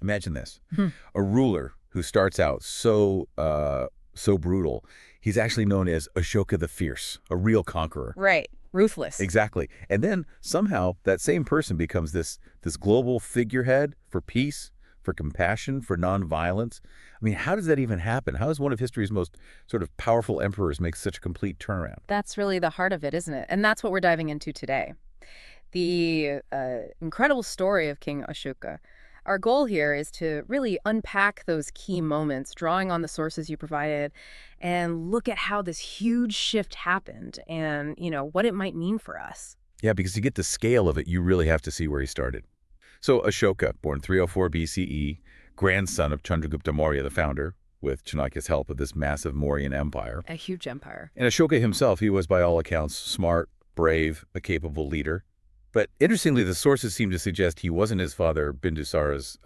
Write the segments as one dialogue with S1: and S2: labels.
S1: Imagine this.
S2: Hmm.
S1: A ruler who starts out so brutal, he's actually known as Ashoka the Fierce, a real conqueror.
S2: Right. Ruthless.
S1: Exactly. And then somehow that same person becomes this global figurehead for peace, for compassion, for nonviolence. I mean, how does that even happen? How does one of history's most sort of powerful emperors make such a complete turnaround?
S2: That's really the heart of it, isn't it? And that's what we're diving into today. The incredible story of King Ashoka. Our goal here is to really unpack those key moments, drawing on the sources you provided, and look at how this huge shift happened and, what it might mean for us.
S1: Yeah, because to get the scale of it, you really have to see where he started. So Ashoka, born 304 BCE, grandson of Chandragupta Maurya, the founder, with Chanakya's help of this massive Mauryan empire.
S2: A huge empire.
S1: And Ashoka himself, he was by all accounts smart, brave, a capable leader. But interestingly, the sources seem to suggest he wasn't his father Bindusara's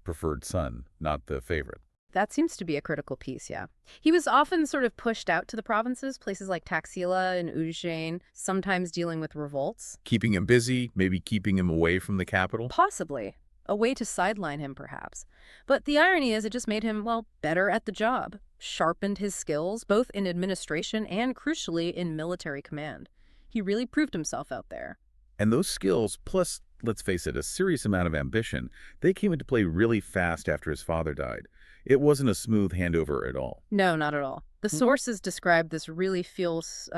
S1: preferred son, not the favorite.
S2: That seems to be a critical piece, yeah. He was often sort of pushed out to the provinces, places like Taxila and Ujjain, sometimes dealing with revolts.
S1: Keeping him busy, maybe keeping him away from the capital?
S2: Possibly. A way to sideline him, perhaps. But the irony is it just made him, well, better at the job, sharpened his skills, both in administration and, crucially, in military command. He really proved himself out there.
S1: And those skills, plus, let's face it, a serious amount of ambition, they came into play really fast after his father died. It wasn't a smooth handover at all.
S2: No, not at all. The sources describe this really fierce,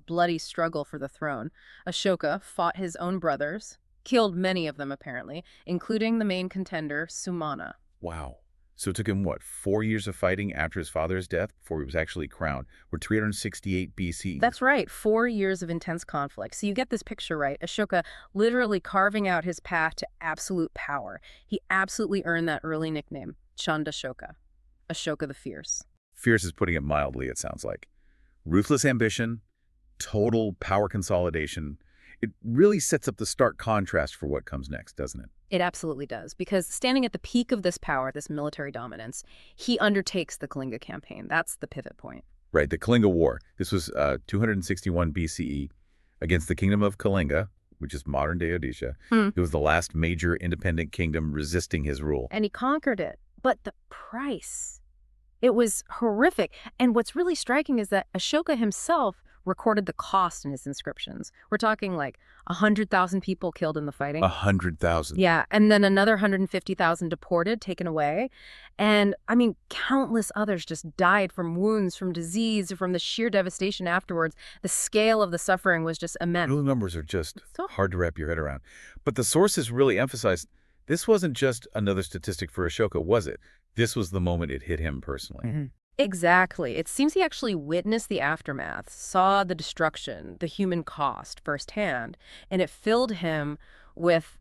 S2: bloody struggle for the throne. Ashoka fought his own brothers, killed many of them apparently, including the main contender, Sumana.
S1: Wow. So it took him, what, 4 years of fighting after his father's death before he was actually crowned? We're 368 BC.
S2: That's right, 4 years of intense conflict. So you get this picture right. Ashoka literally carving out his path to absolute power. He absolutely earned that early nickname, Chandrashoka, Ashoka the Fierce.
S1: Fierce is putting it mildly, it sounds like. Ruthless ambition, total power consolidation. It really sets up the stark contrast for what comes next, doesn't it?
S2: It absolutely does, because standing at the peak of this power, this military dominance, he undertakes the Kalinga campaign. That's the pivot point.
S1: Right, the Kalinga War. This was 261 BCE against the kingdom of Kalinga, which is modern-day Odisha. It was the last major independent kingdom resisting his rule.
S2: And he conquered it. But the price, it was horrific. And what's really striking is that Ashoka himself recorded the cost in his inscriptions. We're talking like 100,000 people killed in the fighting.
S1: 100,000.
S2: Yeah, and then another 150,000 deported, taken away. And, I mean, countless others just died from wounds, from disease, from the sheer devastation afterwards. The scale of the suffering was just immense.
S1: Those numbers are just
S2: So-
S1: hard to wrap your head around. But the sources really emphasized this wasn't just another statistic for Ashoka, was it? This was the moment it hit him personally.
S2: Exactly. It seems he actually witnessed the aftermath, saw the destruction, the human cost firsthand, and it filled him with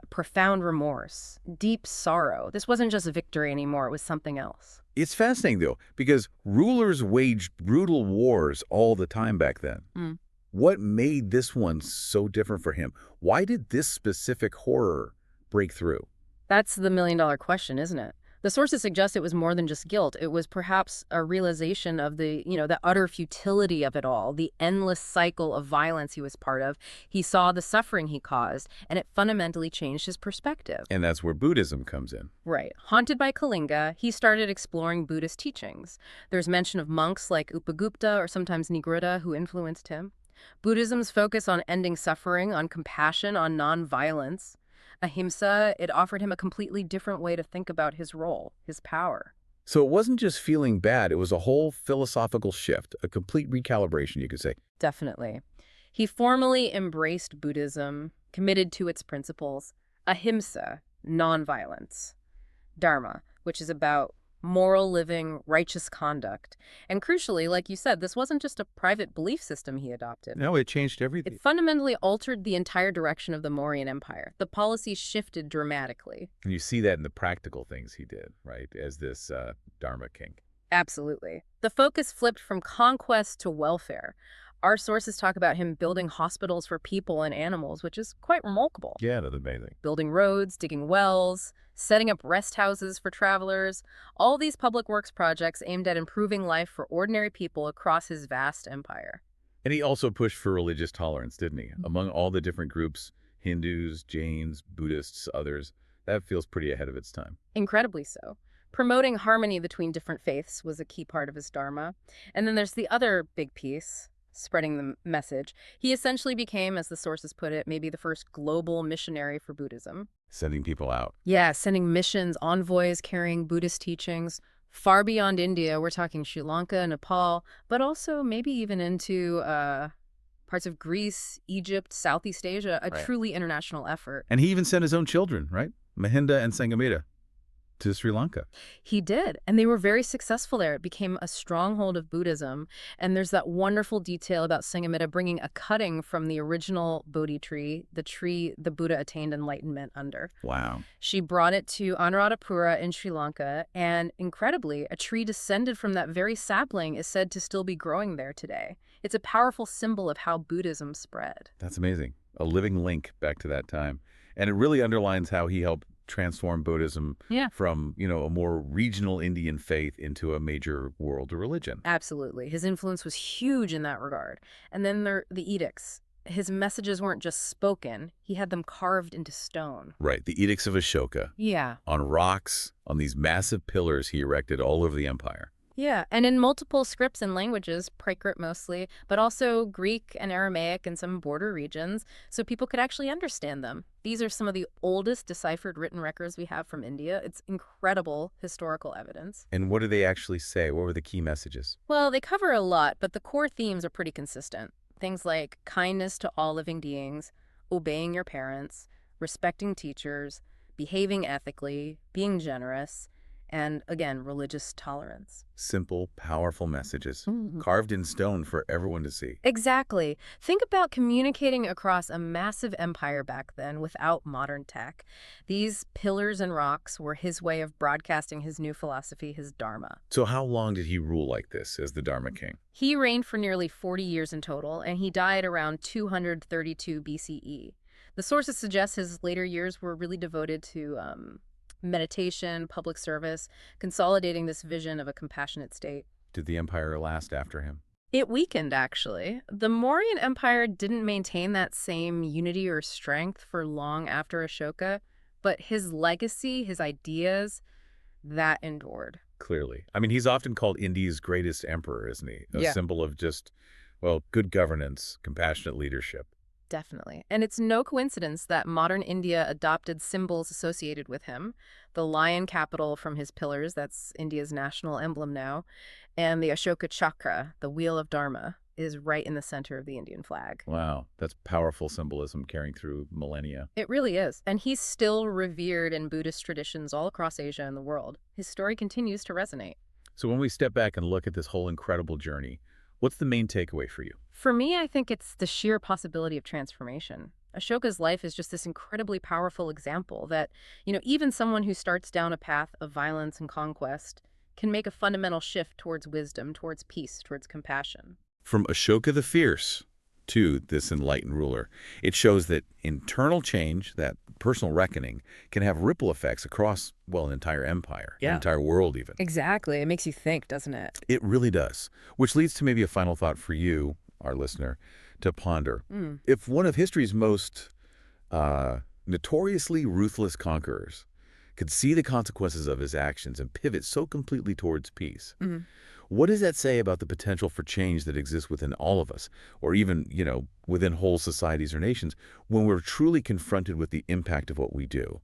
S2: profound remorse, deep sorrow. This wasn't just a victory anymore, it was something else.
S1: It's fascinating, though, because rulers waged brutal wars all the time back then. What made this one so different for him? Why did this specific horror break through?
S2: That's the million-dollar question, isn't it? The sources suggest it was more than just guilt. It was perhaps a realization of the utter futility of it all, the endless cycle of violence he was part of. He saw the suffering he caused, and it fundamentally changed his perspective.
S1: And that's where Buddhism comes in.
S2: Right. Haunted by Kalinga, he started exploring Buddhist teachings. There's mention of monks like Upagupta or sometimes Nigrudha who influenced him. Buddhism's focus on ending suffering, on compassion, on non-violence. Ahimsa, it offered him a completely different way to think about his role, his power.
S1: So it wasn't just feeling bad, it was a whole philosophical shift, a complete recalibration, you could say.
S2: Definitely. He formally embraced Buddhism, committed to its principles, ahimsa, nonviolence, dharma, which is about moral living, righteous conduct. And crucially, like you said, this wasn't just a private belief system he adopted.
S1: No, it changed everything.
S2: It fundamentally altered the entire direction of the Mauryan Empire. The policy shifted dramatically.
S1: And you see that in the practical things he did, right, as this Dharma king.
S2: Absolutely. The focus flipped from conquest to welfare. Our sources talk about him building hospitals for people and animals, which is quite remarkable.
S1: Yeah, that's amazing.
S2: Building roads, digging wells, setting up rest houses for travelers. All these public works projects aimed at improving life for ordinary people across his vast empire.
S1: And he also pushed for religious tolerance, didn't he? Among all the different groups, Hindus, Jains, Buddhists, others, That feels pretty ahead of its time.
S2: Incredibly so. Promoting harmony between different faiths was a key part of his dharma. And then there's the other big piece, spreading the message. He essentially became, as the sources put it, maybe the first global missionary for Buddhism.
S1: Sending people out.
S2: Yeah, sending missions, envoys carrying Buddhist teachings far beyond India. We're talking Sri Lanka, Nepal, but also maybe even into parts of Greece, Egypt, Southeast Asia, a
S1: Right.
S2: truly international effort.
S1: And he even sent his own children, right? Mahinda and Sangamita to Sri Lanka.
S2: He did, and they were very successful there. It became a stronghold of Buddhism, and there's that wonderful detail about Sanghamitta bringing a cutting from the original Bodhi tree the Buddha attained enlightenment under.
S1: Wow.
S2: She brought it to Anuradhapura in Sri Lanka, and incredibly, a tree descended from that very sapling is said to still be growing there today. It's a powerful symbol of how Buddhism spread.
S1: That's amazing. A living link back to that time. And it really underlines how he helped transform Buddhism
S2: Yeah.
S1: from, a more regional Indian faith into a major world religion.
S2: Absolutely. His influence was huge in that regard. And then the edicts. His messages weren't just spoken, he had them carved into stone.
S1: Right. The Edicts of Ashoka.
S2: Yeah.
S1: On rocks, on these massive pillars he erected all over the empire.
S2: Yeah, and in multiple scripts and languages, Prakrit mostly, but also Greek and Aramaic in some border regions, so people could actually understand them. These are some of the oldest deciphered written records we have from India. It's incredible historical evidence.
S1: And what do they actually say? What were the key messages?
S2: Well, they cover a lot, but the core themes are pretty consistent. Things like kindness to all living beings, obeying your parents, respecting teachers, behaving ethically, being generous, and, again, religious tolerance.
S1: Simple, powerful messages,
S2: Mhm.
S1: carved in stone for everyone to see.
S2: Exactly. Think about communicating across a massive empire back then without modern tech. These pillars and rocks were his way of broadcasting his new philosophy, his Dharma.
S1: So how long did he rule like this as the Dharma king?
S2: He reigned for nearly 40 years in total, and he died around 232 BCE. The sources suggest his later years were really devoted to meditation, public service, consolidating this vision of a compassionate state.
S1: Did the empire last after him?
S2: It weakened, actually. The Mauryan Empire didn't maintain that same unity or strength for long after Ashoka, but his legacy, his ideas, that endured.
S1: Clearly. I mean, he's often called India's greatest emperor, isn't he? A
S2: Yeah.
S1: symbol of just, good governance, compassionate leadership.
S2: Definitely. And it's no coincidence that modern India adopted symbols associated with him. The lion capital from his pillars, that's India's national emblem now, and the Ashoka chakra, the wheel of Dharma, is right in the center of the Indian flag.
S1: Wow, that's powerful symbolism carrying through millennia.
S2: It really is. And he's still revered in Buddhist traditions all across Asia and the world. His story continues to resonate.
S1: So when we step back and look at this whole incredible journey, what's the main takeaway for you?
S2: For me, I think it's the sheer possibility of transformation. Ashoka's life is just this incredibly powerful example that, even someone who starts down a path of violence and conquest can make a fundamental shift towards wisdom, towards peace, towards compassion.
S1: From Ashoka the Fierce to this enlightened ruler, it shows that internal change, that personal reckoning, can have ripple effects across, an entire empire, an
S2: Yeah.
S1: entire world even.
S2: Exactly. It makes you think, doesn't it?
S1: It really does, which leads to maybe a final thought for you, our listener, to ponder. If one of history's most notoriously ruthless conquerors could see the consequences of his actions and pivot so completely towards peace, what does that say about the potential for change that exists within all of us, or even, within whole societies or nations, when we're truly confronted with the impact of what we do?